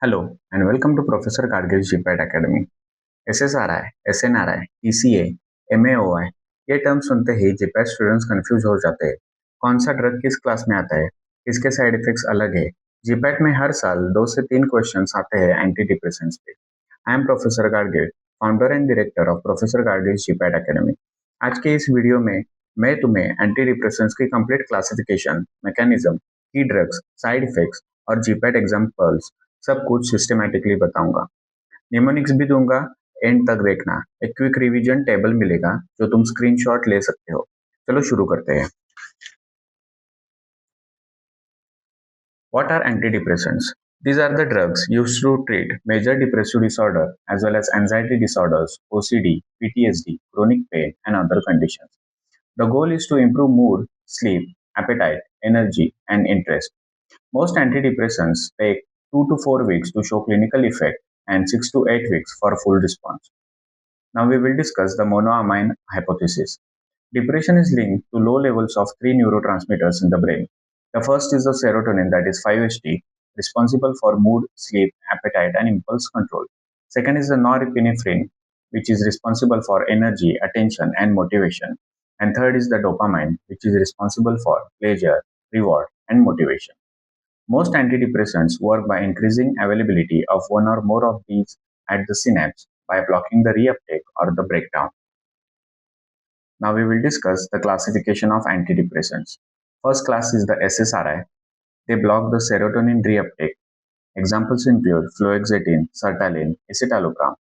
Hello and welcome to Professor Gadgil's GPAT Academy. SSRI, SNRI, TCA, MAOI ये term सुनते ही GPAT students confuse हो जाते हैं। कौन सा ड्रग किस क्लास में आता है, किसके साइड इफेक्ट्स अलग है। जीपैट में हर साल 2 से 3 क्वेश्चंस आते हैं एंटी डिप्रेसेंट्स पे। I am professor Gadgil, founder and director of professor Gadgil GPAT academy. आज के इस वीडियो में मैं तुम्हें एंटी डिप्रेसेंट्स की कंप्लीट क्लासिफिकेशन, मैकेनिज्म, की ड्रग्स, साइड इफेक्ट्स और जीपैट एग्जाम्पल्स सब कुछ सिस्टमैटिकली बताऊंगा। निमोनिक्स भी दूंगा। एंड तक देखना, एक क्विक रिवीजन टेबल मिलेगा जो तुम स्क्रीनशॉट ले सकते हो। चलो शुरू करते हैं। What are antidepressants? These are the drugs used to treat major depressive disorder as well as anxiety disorders, OCD, PTSD, chronic pain, and other conditions. The goal is to improve mood, sleep, appetite, energy, and interest. Most antidepressants take 2 to 4 weeks to show clinical effect and 6 to 8 weeks for full response. Now we will discuss the monoamine hypothesis. Depression is linked to low levels of three neurotransmitters in the brain. The first is the serotonin, that is 5-HT, responsible for mood, sleep, appetite, and impulse control. Second is the norepinephrine, which is responsible for energy, attention, and motivation. And third is the dopamine, which is responsible for pleasure, reward, and motivation. Most antidepressants work by increasing availability of one or more of these at the synapse by blocking the reuptake or the breakdown. Now we will discuss the classification of antidepressants. First class is the SSRI. They block the serotonin reuptake. Examples include fluoxetine, sertraline, escitalopram,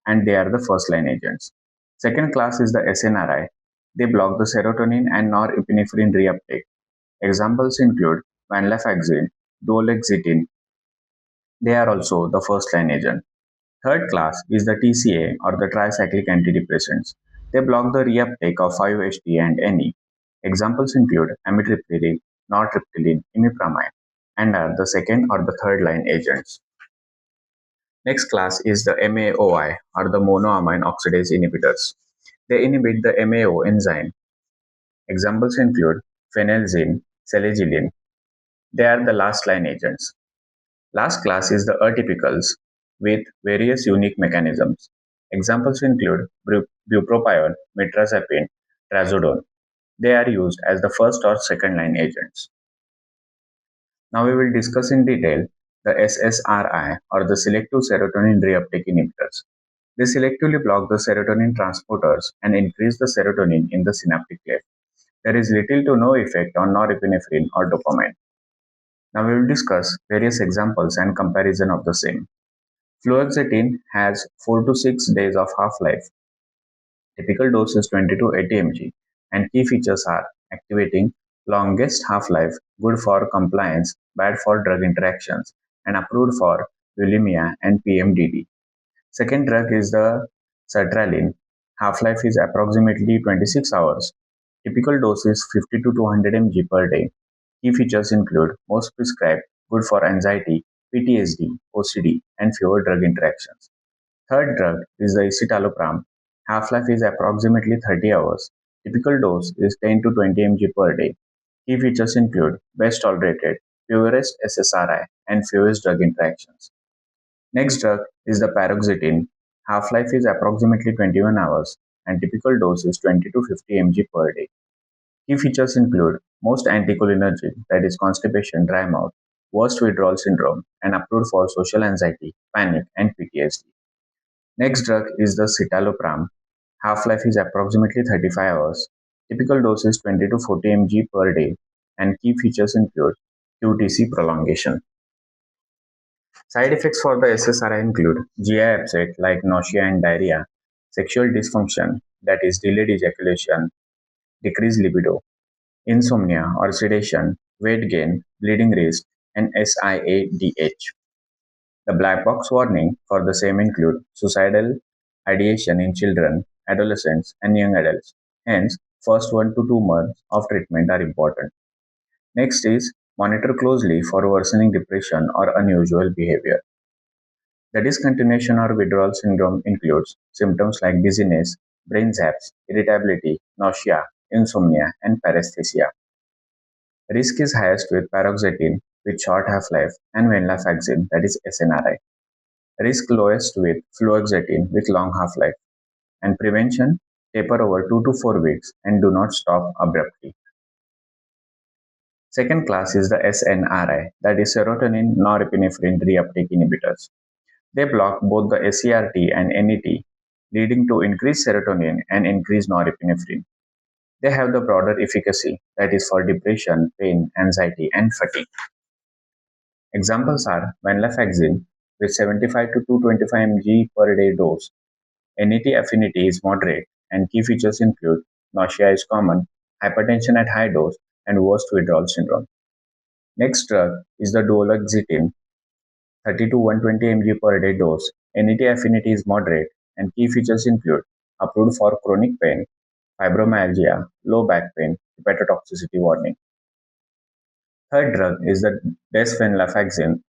and they are the first line agents. Second class is the SNRI. They block the serotonin and norepinephrine reuptake. Examples include venlafaxine, duloxetine. They are also the first line agent. Third class is the TCA or the tricyclic antidepressants. They block the reuptake of 5-HT and NE. Examples include Amitriptyline, Nortriptyline, Imipramine, and are the second or the third line agents. Next class is the MAOI or the monoamine oxidase inhibitors. They inhibit the MAO enzyme. Examples include phenelzine, selegiline. They are the last line agents. Last class is the atypicals with various unique mechanisms. Examples include bupropion, mirtazapine, trazodone. They are used as the first or second line agents. Now we will discuss in detail the SSRI or the selective serotonin reuptake inhibitors. They selectively block the serotonin transporters and increase the serotonin in the synaptic cleft. There is little to no effect on norepinephrine or dopamine. Now we will discuss various examples and comparison of the same. Fluoxetine has 4 to 6 days of half-life. Typical dose is 20 to 80 mg, and key features are activating longest half-life, good for compliance, bad for drug interactions, and approved for bulimia and PMDD. Second drug is the Sertraline. Half-life is approximately 26 hours. Typical dose is 50 to 200 mg per day. Key features include most prescribed, good for anxiety, PTSD, OCD, and fewer drug interactions. Third drug is the escitalopram. Half-life is approximately 30 hours. Typical dose is 10 to 20 mg per day. Key features include best tolerated, fewest SSRI, and fewest drug interactions. Next drug is the paroxetine. Half-life is approximately 21 hours, and typical dose is 20 to 50 mg per day. Key features include most anticholinergic, that is constipation, dry mouth, worst withdrawal syndrome, and approved for social anxiety, panic, and PTSD. Next drug is the citalopram. Half-life is approximately 35 hours. Typical dose is 20 to 40 mg per day, and key features include QTC prolongation. Side effects for the SSRI include GI upset like nausea and diarrhea, sexual dysfunction, that is delayed ejaculation, decreased libido, insomnia or sedation, weight gain, bleeding risk, and SIADH. The black box warning for the same include suicidal ideation in children, adolescents, and young adults. Hence, first 1 to 2 months of treatment are important. Next is monitor closely for worsening depression or unusual behavior. The discontinuation or withdrawal syndrome includes symptoms like dizziness, brain zaps, irritability, nausea, insomnia, and paresthesia. Risk is highest with paroxetine with short half-life, and venlafaxine, that is SNRI. Risk lowest with fluoxetine with long half-life, and prevention taper over 2 to 4 weeks and do not stop abruptly. Second class is the SNRI, that is serotonin norepinephrine reuptake inhibitors. They block both the SCRT and NET, leading to increased serotonin and increased norepinephrine. They have the broader efficacy, that is for depression, pain, anxiety, and fatigue. Examples are venlafaxine with 75 to 225 mg per day dose. NET affinity is moderate, and key features include nausea is common, hypertension at high dose, and worst withdrawal syndrome. Next drug is the duloxetine, 30 to 120 mg per day dose. NET affinity is moderate, and key features include approved for chronic pain, fibromyalgia, low back pain, hepatotoxicity warning. Third drug is the desvenlafaxine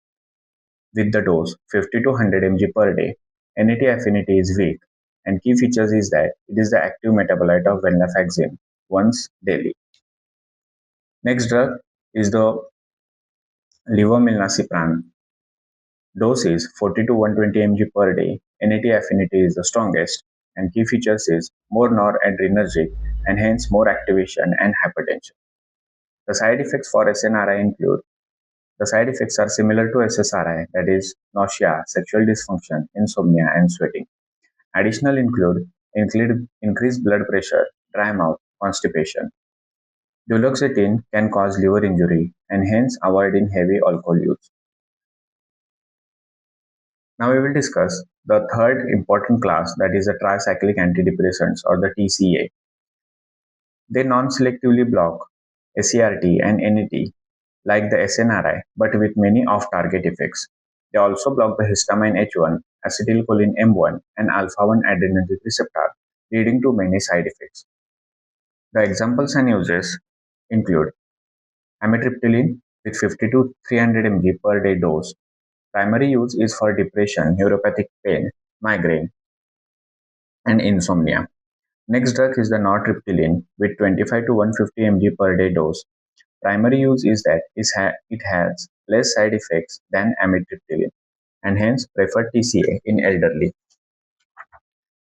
with the dose 50 to 100 mg per day. NET affinity is weak, and key features is that it is the active metabolite of venlafaxine once daily. Next drug is the levomilnacipran. Dose is 40 to 120 mg per day. NET affinity is the strongest, and key features is more noradrenergic and hence more activation and hypertension. The side effects for SNRI include the side effects are similar to SSRI, that is nausea, sexual dysfunction, insomnia, and sweating. Additional include increased blood pressure, dry mouth, constipation. Duloxetine can cause liver injury and hence avoiding heavy alcohol use. Now we will discuss the third important class, that is the tricyclic antidepressants or the TCA. They non-selectively block SCRT and NET like the SNRI, but with many off-target effects. They also block the histamine H1, acetylcholine M1, and alpha-1 adrenergic receptor, leading to many side effects. The examples and uses include Amitriptyline with 50 to 300 mg per day dose. Primary use is for depression, neuropathic pain, migraine, and insomnia. Next drug is the nortriptyline with 25 to 150 mg per day dose. Primary use is that it has less side effects than amitriptyline and hence preferred TCA in elderly.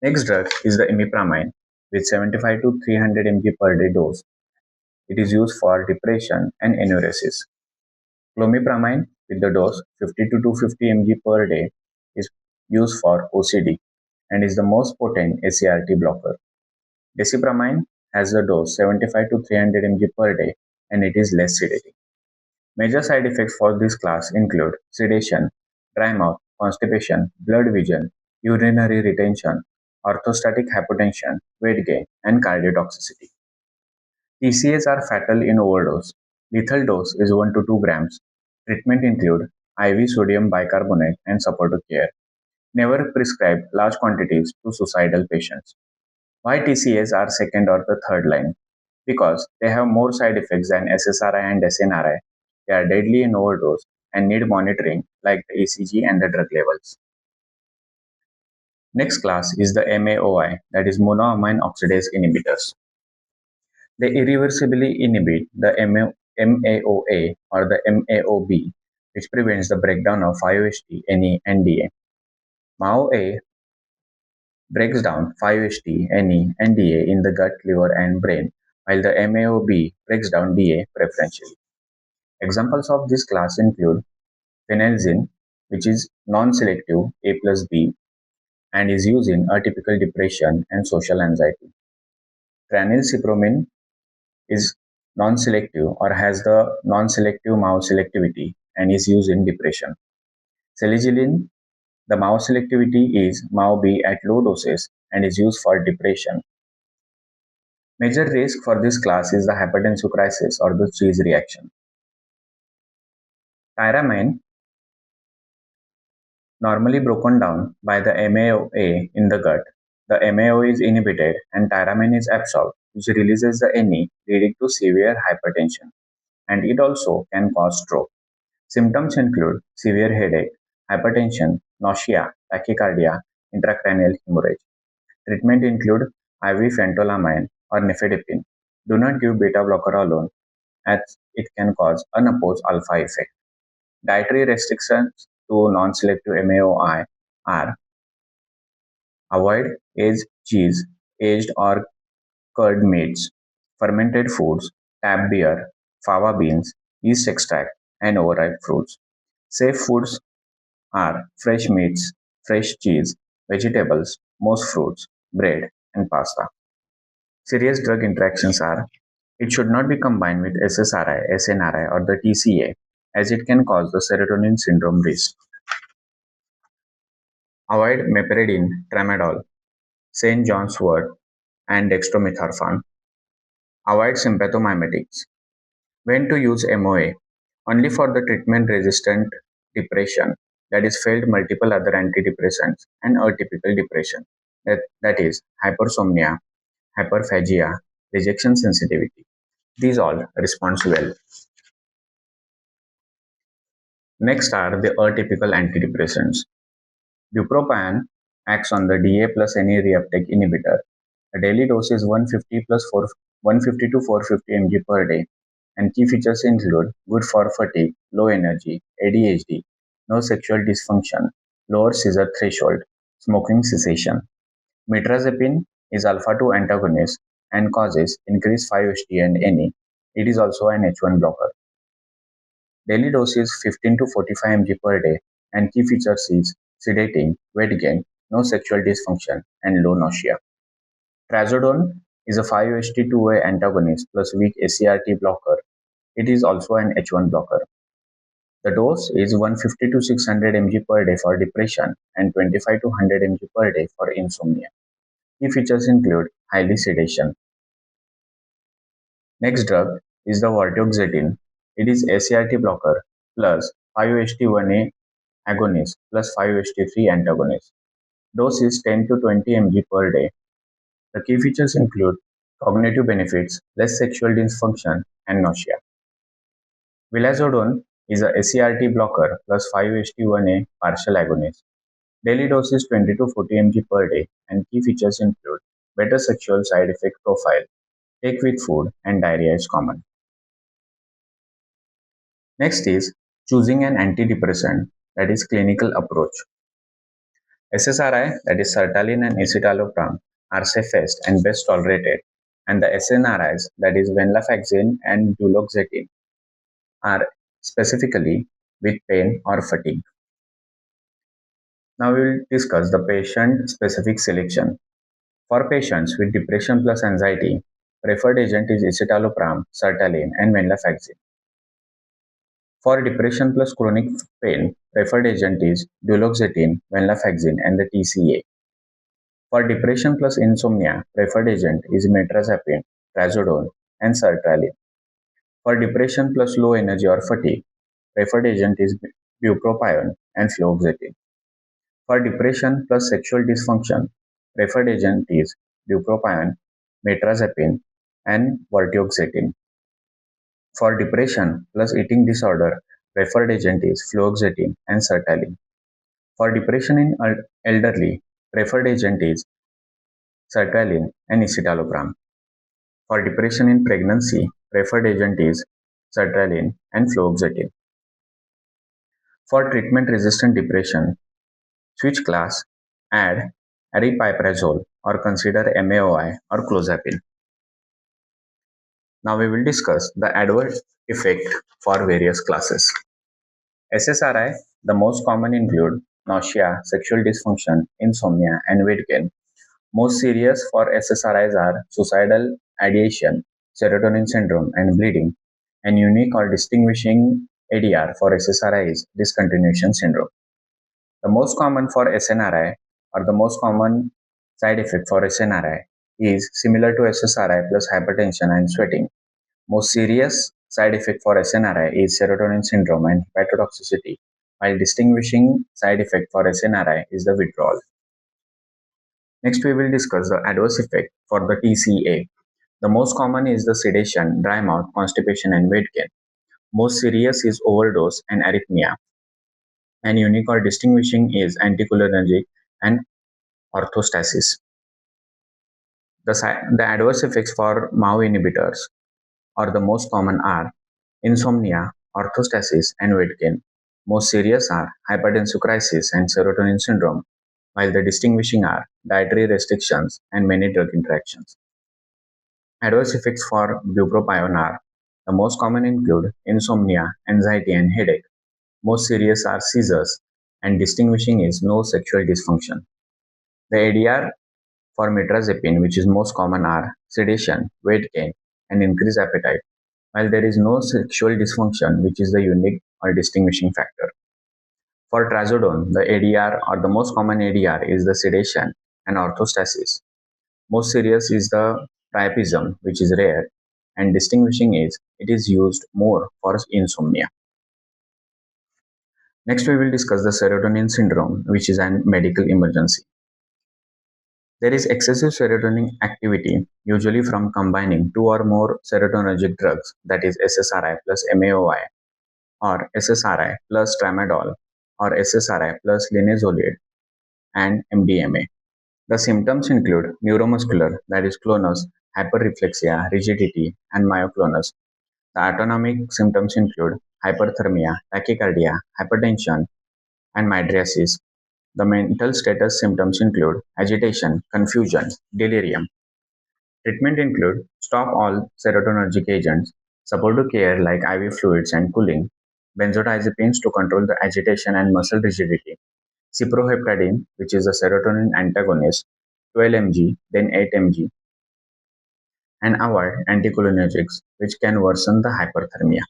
Next drug is the imipramine with 75 to 300 mg per day dose. It is used for depression and enuresis. Clomipramine with the dose 50 to 250 mg per day is used for OCD and is the most potent SCRT blocker. Desipramine has the dose 75 to 300 mg per day and it is less sedating. Major side effects for this class include sedation, dry mouth, constipation, blurred vision, urinary retention, orthostatic hypotension, weight gain, and cardiotoxicity. TCAs are fatal in overdose. Lethal dose is 1 to 2 grams. Treatment include IV sodium bicarbonate and supportive care. Never prescribe large quantities to suicidal patients. Why TCAs are second or the third line? Because they have more side effects than SSRI and SNRI. They are deadly in overdose and need monitoring like the ECG and the drug levels. Next class is the MAOI, that is monoamine oxidase inhibitors. They irreversibly inhibit the MAOA or the MAOB, which prevents the breakdown of 5-HT, NE, and DA. MAOA breaks down 5-HT, NE, and DA in the gut, liver, and brain, while the MAOB breaks down DA preferentially. Examples of this class include phenelzine, which is non-selective A plus B and is used in atypical depression and social anxiety. Tranylcypromine is non-selective or has the non-selective MAO selectivity and is used in depression. Selegiline, the MAO selectivity is MAO-B at low doses and is used for depression. Major risk for this class is the hypertensive crisis or the cheese reaction. Tyramine, normally broken down by the MAOA in the gut, the MAO is inhibited and tyramine is absorbed, which releases the NE, leading to severe hypertension, and it also can cause stroke. Symptoms include severe headache, hypertension, nausea, tachycardia, intracranial hemorrhage. Treatment include IV phentolamine or nifedipine. Do not give beta blocker alone as it can cause unopposed alpha effect. Dietary restrictions to non-selective MAOI are avoid aged cheese, aged or curd meats, fermented foods, tap beer, fava beans, yeast extract, and overripe fruits. Safe foods are fresh meats, fresh cheese, vegetables, most fruits, bread, and pasta. Serious drug interactions are it should not be combined with SSRI, SNRI, or the TCA as it can cause the serotonin syndrome risk. Avoid meperidine, tramadol, St. John's wort, and dextromethorphan. Avoid sympathomimetics. When to use MOA? Only for the treatment-resistant depression, that is failed multiple other antidepressants, and atypical depression, that is hypersomnia, hyperphagia, rejection sensitivity. These all respond well. Next are the atypical antidepressants. Bupropion acts on the DA plus any reuptake inhibitor. The daily dose is 150 plus 150 to 450 mg per day, and key features include good for fatigue, low energy, ADHD, no sexual dysfunction, lower seizure threshold, smoking cessation. Mirtazapine is alpha 2 antagonist and causes increased 5-HT and NE. It is also an H1 blocker. Daily dose is 15 to 45 mg per day, and key features is sedating, weight gain, no sexual dysfunction, and low nausea. Trazodone is a 5-HT2A antagonist plus weak ACRT blocker. It is also an H1 blocker. The dose is 150 to 600 mg per day for depression and 25 to 100 mg per day for insomnia. Key features include highly sedation. Next drug is the Vortioxetine. It is ACRT blocker plus 5-HT1A agonist plus 5-HT3 antagonist. Dose is 10 to 20 mg per day. The key features include cognitive benefits, less sexual dysfunction, and nausea. Vilazodone is a SCRT blocker plus 5-HT1A partial agonist. Daily dose is 20 to 40 mg per day, and key features include better sexual side effect profile, take with food, and diarrhea is common. Next is choosing an antidepressant, that is clinical approach. SSRI, that is sertraline and escitalopram, are safest and best tolerated, and the SNRIs, that is venlafaxine and duloxetine, are specifically with pain or fatigue. Now we will discuss the patient-specific selection. For patients with depression plus anxiety, preferred agent is escitalopram, sertraline, and venlafaxine. For depression plus chronic pain, preferred agent is duloxetine, venlafaxine, and the TCA. For depression plus insomnia, preferred agent is mirtazapine, trazodone, and sertraline. For depression plus low energy or fatigue, preferred agent is bupropion and fluoxetine. For depression plus sexual dysfunction, preferred agent is bupropion, mirtazapine, and vortioxetine. For depression plus eating disorder, preferred agent is fluoxetine and sertraline. For depression in elderly, preferred agent is sertraline and escitalopram. For depression in pregnancy, preferred agent is sertraline and fluoxetine. For treatment-resistant depression, switch class, add aripiprazole or consider MAOI or clozapine. Now we will discuss the adverse effect for various classes. SSRI, the most common include nausea, sexual dysfunction, insomnia, and weight gain. Most serious for SSRIs are suicidal ideation, serotonin syndrome, and bleeding. And unique or distinguishing ADR for SSRI is discontinuation syndrome. The most common for SNRI or the most common side effect for SNRI is similar to SSRI plus hypertension and sweating. Most serious side effect for SNRI is serotonin syndrome and hepatotoxicity, while distinguishing side effect for SNRI is the withdrawal. Next, we will discuss the adverse effect for the TCA. The most common is the sedation, dry mouth, constipation, and weight gain. Most serious is overdose and arrhythmia. And unique or distinguishing is anticholinergic and orthostasis. The adverse effects for MAOI inhibitors or the most common are insomnia, orthostasis, and weight gain. Most serious are hypertensive crisis and serotonin syndrome, while the distinguishing are dietary restrictions and many drug interactions. Adverse effects for bupropion are the most common include insomnia, anxiety, and headache. Most serious are seizures, and distinguishing is no sexual dysfunction. The ADR for metrazepine, which is most common, are sedation, weight gain, and increased appetite, while there is no sexual dysfunction, which is the unique or distinguishing factor. For trazodone, the ADR or the most common ADR is the sedation and orthostasis. Most serious is the priapism, which is rare, and distinguishing is it is used more for insomnia. Next, we will discuss the serotonin syndrome, which is an medical emergency. There is excessive serotonin activity, usually from combining two or more serotonergic drugs, that is SSRI plus MAOI, or SSRI plus tramadol, or SSRI plus linezolid, and MDMA. The symptoms include neuromuscular, that is clonus, hyperreflexia, rigidity, and myoclonus. The autonomic symptoms include hyperthermia, tachycardia, hypertension, and mydriasis. The mental status symptoms include agitation, confusion, delirium. Treatment include stop all serotonergic agents, supportive care like IV fluids and cooling, benzodiazepines to control the agitation and muscle rigidity, ciproheptadine, which is a serotonin antagonist, 12 mg, then 8 mg, and avoid anticholinergics, which can worsen the hyperthermia.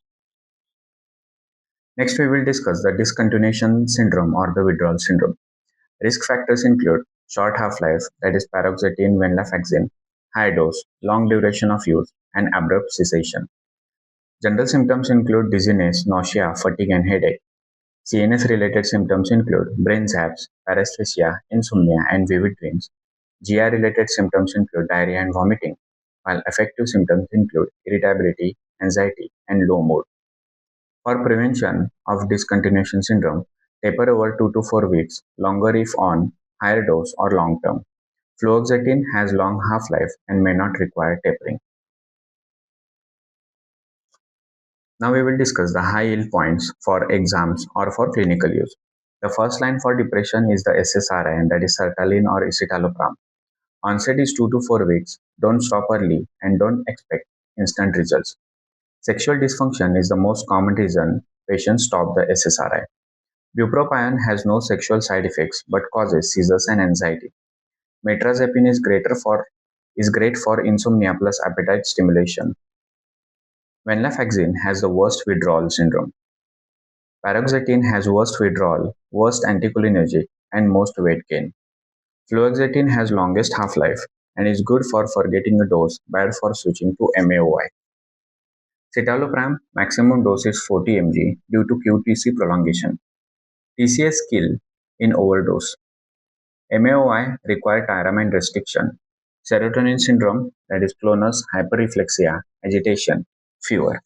Next, we will discuss the discontinuation syndrome or the withdrawal syndrome. Risk factors include short half-life, that is paroxetine venlafaxine, high dose, long duration of use, and abrupt cessation. General symptoms include dizziness, nausea, fatigue, and headache. CNS-related symptoms include brain zaps, paresthesia, insomnia, and vivid dreams. GI-related symptoms include diarrhea and vomiting, while affective symptoms include irritability, anxiety, and low mood. For prevention of discontinuation syndrome, taper over 2 to 4 weeks, longer if on higher dose or long term. Fluoxetine has long half-life and may not require tapering. Now we will discuss the high yield points for exams or for clinical use. The first line for depression is the SSRI, and that is sertraline or escitalopram. Onset is 2 to 4 weeks. Don't stop early and don't expect instant results. Sexual dysfunction is the most common reason patients stop the SSRI. Bupropion has no sexual side effects but causes seizures and anxiety. Metrazepine is great for insomnia plus appetite stimulation. Venlafaxine has the worst withdrawal syndrome. Paroxetine has worst withdrawal, worst anticholinergic, and most weight gain. Fluoxetine has longest half-life and is good for forgetting a dose, bad for switching to MAOI. Citalopram maximum dose is 40 mg due to QTC prolongation. TCA skill in overdose. MAOI require Tyramine restriction. Serotonin syndrome, that is clonus, hyperreflexia, agitation, fever.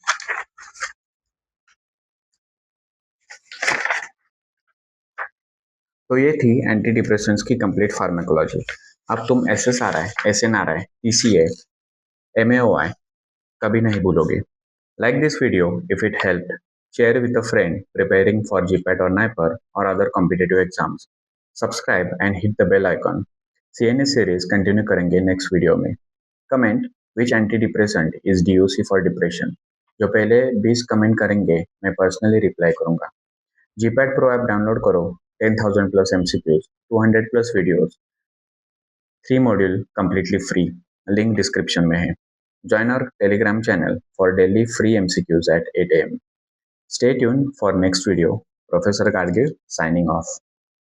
तो ये थी anti depressions की complete pharmacology. अब तुम SSRI, SNRI, TCA, MAOI कभी नहीं भूलोगे. Like this video if it helped. Share with a friend preparing for GPAT or NIPER or other competitive exams. Subscribe and hit the bell icon. CNS series continue करेंगे next video में. Comment which antidepressant is DOC for depression. जो पहले 20 comment करेंगे मैं personally reply करूंगा. GPAT Pro app download करो. 10,000 plus MCQs, 200 plus videos, 3 module completely free. Link description में है. Join our Telegram channel for daily free MCQs at 8 a.m. Stay tuned for next video. Professor Gadgil signing off.